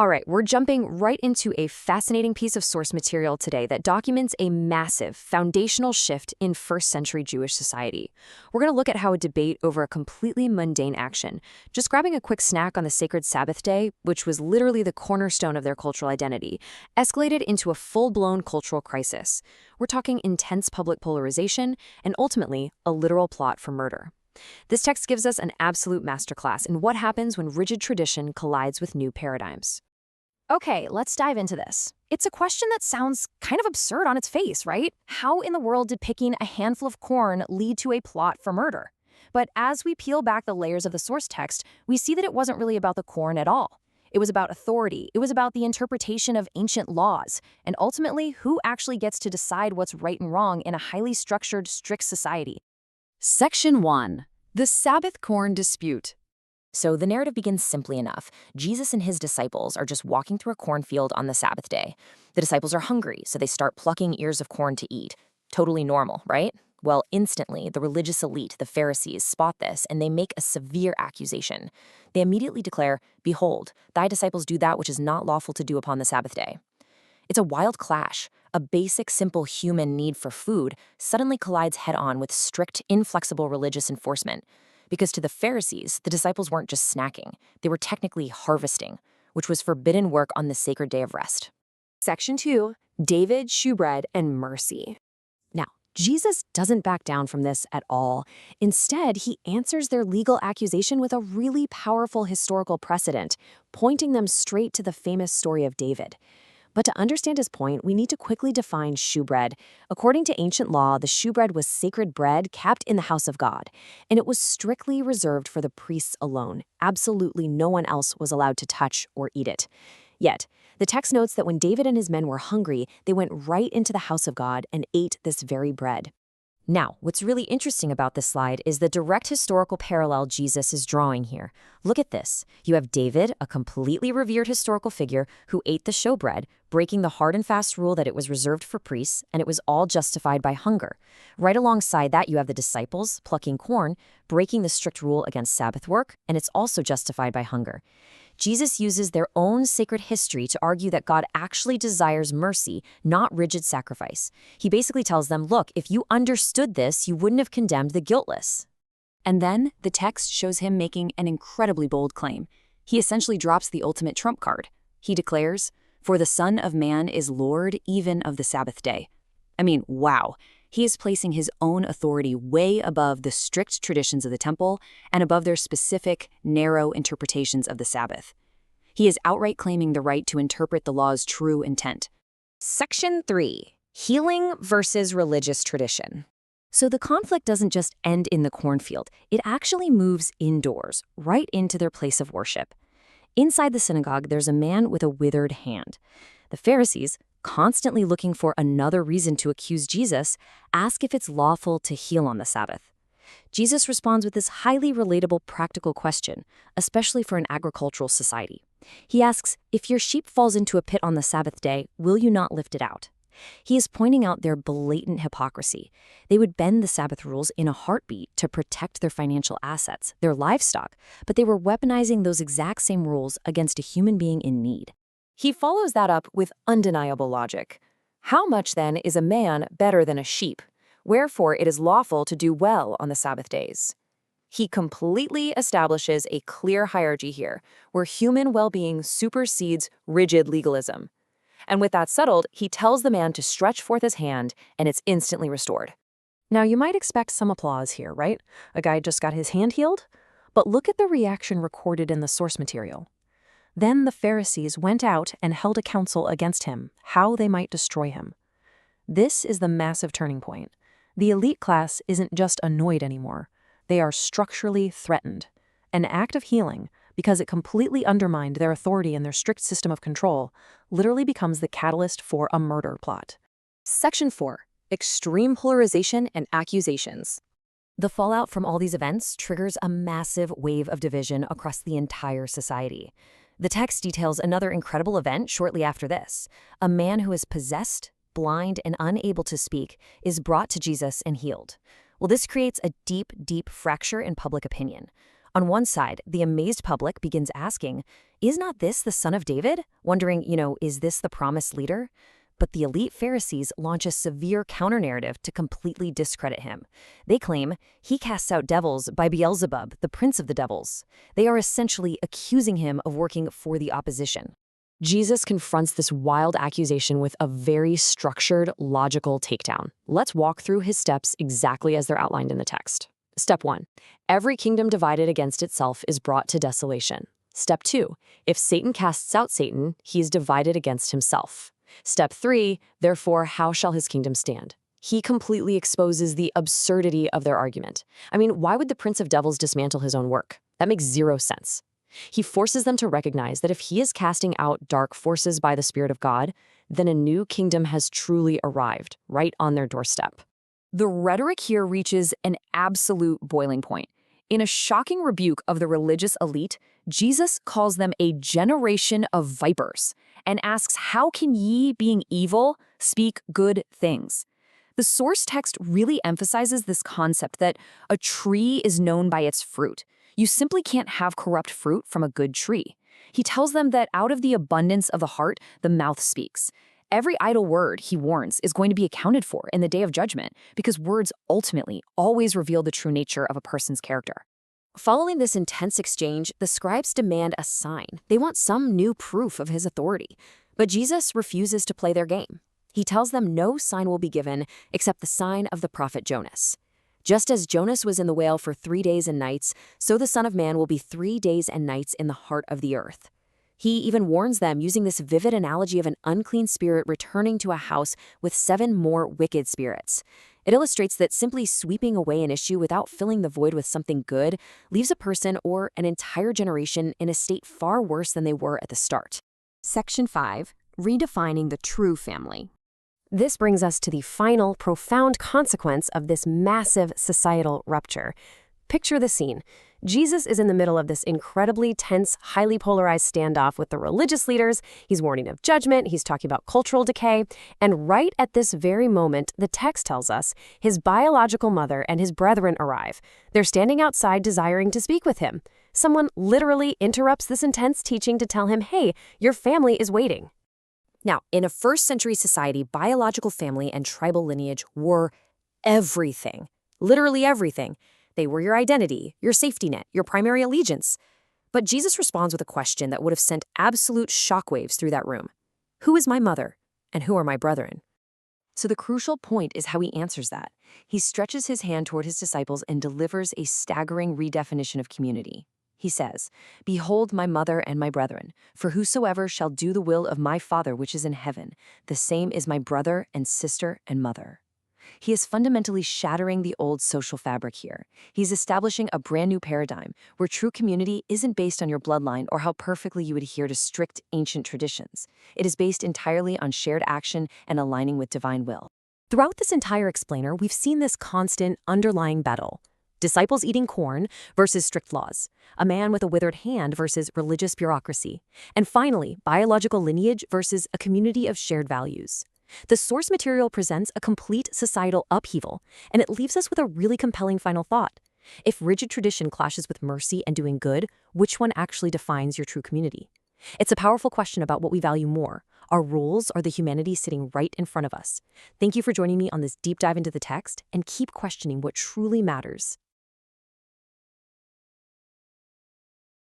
All right, we're jumping right into a fascinating piece of source material today that documents a massive, foundational shift in first-century Jewish society. We're going to look at how a debate over a completely mundane action, just grabbing a quick snack on the sacred Sabbath day, which was literally the cornerstone of their cultural identity, escalated into a full-blown cultural crisis. We're talking intense public polarization and ultimately a literal plot for murder. This text gives us an absolute masterclass in what happens when rigid tradition collides with new paradigms. Okay, let's dive into this. It's a question that sounds kind of absurd on its face, right? How in the world did picking a handful of corn lead to a plot for murder? But as we peel back the layers of the source text, we see that it wasn't really about the corn at all. It was about authority, it was about the interpretation of ancient laws, and ultimately who actually gets to decide what's right and wrong in a highly structured, strict society. Section 1. The Sabbath Corn Dispute. So the narrative begins simply enough. Jesus and his disciples are just walking through a cornfield on the Sabbath day. The disciples are hungry, so they start plucking ears of corn to eat. Totally normal, right? Well, instantly, the religious elite, the Pharisees, spot this, and they make a severe accusation. They immediately declare, "Behold, thy disciples do that which is not lawful to do upon the Sabbath day." It's a wild clash. A basic, simple human need for food suddenly collides head-on with strict, inflexible religious enforcement. Because to the Pharisees, the disciples weren't just snacking, they were technically harvesting, which was forbidden work on the sacred day of rest. Section 2. David, shewbread, and mercy. Now, Jesus doesn't back down from this at all. Instead, he answers their legal accusation with a really powerful historical precedent, pointing them straight to the famous story of David. But to understand his point, we need to quickly define shewbread. According to ancient law, the shewbread was sacred bread kept in the house of God, and it was strictly reserved for the priests alone. Absolutely no one else was allowed to touch or eat it. Yet, the text notes that when David and his men were hungry, they went right into the house of God and ate this very bread. Now, what's really interesting about this slide is the direct historical parallel Jesus is drawing here. Look at this. You have David, a completely revered historical figure, who ate the showbread, breaking the hard and fast rule that it was reserved for priests, and it was all justified by hunger. Right alongside that, you have the disciples, plucking corn, breaking the strict rule against Sabbath work, and it's also justified by hunger. Jesus uses their own sacred history to argue that God actually desires mercy, not rigid sacrifice. He basically tells them, look, if you understood this, you wouldn't have condemned the guiltless. And then the text shows him making an incredibly bold claim. He essentially drops the ultimate trump card. He declares, "For the Son of Man is Lord even of the Sabbath day." I mean, wow. He is placing his own authority way above the strict traditions of the temple and above their specific, narrow interpretations of the Sabbath. He is outright claiming the right to interpret the law's true intent. Section 3. Healing versus religious tradition. So the conflict doesn't just end in the cornfield. It actually moves indoors, right into their place of worship. Inside the synagogue, there's a man with a withered hand. The Pharisees, constantly looking for another reason to accuse Jesus, ask if it's lawful to heal on the Sabbath. Jesus responds with this highly relatable practical question, especially for an agricultural society. He asks, if your sheep falls into a pit on the Sabbath day, will you not lift it out? He is pointing out their blatant hypocrisy. They would bend the Sabbath rules in a heartbeat to protect their financial assets, their livestock, but they were weaponizing those exact same rules against a human being in need. He follows that up with undeniable logic. How much, then, is a man better than a sheep? Wherefore it is lawful to do well on the Sabbath days. He completely establishes a clear hierarchy here, where human well-being supersedes rigid legalism. And with that settled, he tells the man to stretch forth his hand, and it's instantly restored. Now, you might expect some applause here, right? A guy just got his hand healed? But look at the reaction recorded in the source material. Then the Pharisees went out and held a council against him, how they might destroy him. This is the massive turning point. The elite class isn't just annoyed anymore. They are structurally threatened. An act of healing, because it completely undermined their authority and their strict system of control, literally becomes the catalyst for a murder plot. Section 4. Extreme polarization and accusations. The fallout from all these events triggers a massive wave of division across the entire society. The text details another incredible event shortly after this. A man who is possessed, blind, and unable to speak is brought to Jesus and healed. Well, this creates a deep, deep fracture in public opinion. On one side, the amazed public begins asking, Is not this the son of David? Wondering, is this the promised leader? But the elite Pharisees launch a severe counter-narrative to completely discredit him. They claim he casts out devils by Beelzebub, the prince of the devils. They are essentially accusing him of working for the opposition. Jesus confronts this wild accusation with a very structured, logical takedown. Let's walk through his steps exactly as they're outlined in the text. Step 1. Every kingdom divided against itself is brought to desolation. Step 2. If Satan casts out Satan, he is divided against himself. Step 3. Therefore, how shall his kingdom stand? He completely exposes the absurdity of their argument. I mean, why would the prince of devils dismantle his own work? That makes zero sense. He forces them to recognize that if he is casting out dark forces by the Spirit of God, then a new kingdom has truly arrived, right on their doorstep. The rhetoric here reaches an absolute boiling point. In a shocking rebuke of the religious elite, Jesus calls them a generation of vipers and asks, "How can ye, being evil, speak good things?" The source text really emphasizes this concept that a tree is known by its fruit. You simply can't have corrupt fruit from a good tree. He tells them that out of the abundance of the heart, the mouth speaks. Every idle word, he warns, is going to be accounted for in the day of judgment because words ultimately always reveal the true nature of a person's character. Following this intense exchange, the scribes demand a sign. They want some new proof of his authority. But Jesus refuses to play their game. He tells them no sign will be given except the sign of the prophet Jonas. Just as Jonas was in the whale for 3 days and nights, so the Son of Man will be 3 days and nights in the heart of the earth. He even warns them using this vivid analogy of an unclean spirit returning to a house with 7 more wicked spirits. It illustrates that simply sweeping away an issue without filling the void with something good leaves a person or an entire generation in a state far worse than they were at the start. Section 5. Redefining the true family. This brings us to the final, profound consequence of this massive societal rupture. Picture the scene. Jesus is in the middle of this incredibly tense, highly polarized standoff with the religious leaders. He's warning of judgment. He's talking about cultural decay. And right at this very moment, the text tells us his biological mother and his brethren arrive. They're standing outside desiring to speak with him. Someone literally interrupts this intense teaching to tell him, "Hey, your family is waiting." Now, in a first-century society, biological family and tribal lineage were everything. Literally everything. They were your identity, your safety net, your primary allegiance. But Jesus responds with a question that would have sent absolute shockwaves through that room. Who is my mother, and who are my brethren? So the crucial point is how he answers that. He stretches his hand toward his disciples and delivers a staggering redefinition of community. He says, "Behold my mother and my brethren, for whosoever shall do the will of my Father which is in heaven, the same is my brother and sister and mother." He is fundamentally shattering the old social fabric here. He's establishing a brand new paradigm where true community isn't based on your bloodline or how perfectly you adhere to strict ancient traditions. It is based entirely on shared action and aligning with divine will. Throughout this entire explainer, we've seen this constant underlying battle. Disciples eating corn versus strict laws. A man with a withered hand versus religious bureaucracy. And finally, biological lineage versus a community of shared values. The source material presents a complete societal upheaval, and it leaves us with a really compelling final thought. If rigid tradition clashes with mercy and doing good, which one actually defines your true community? It's a powerful question about what we value more, our rules or the humanity sitting right in front of us. Thank you for joining me on this deep dive into the text, and keep questioning what truly matters.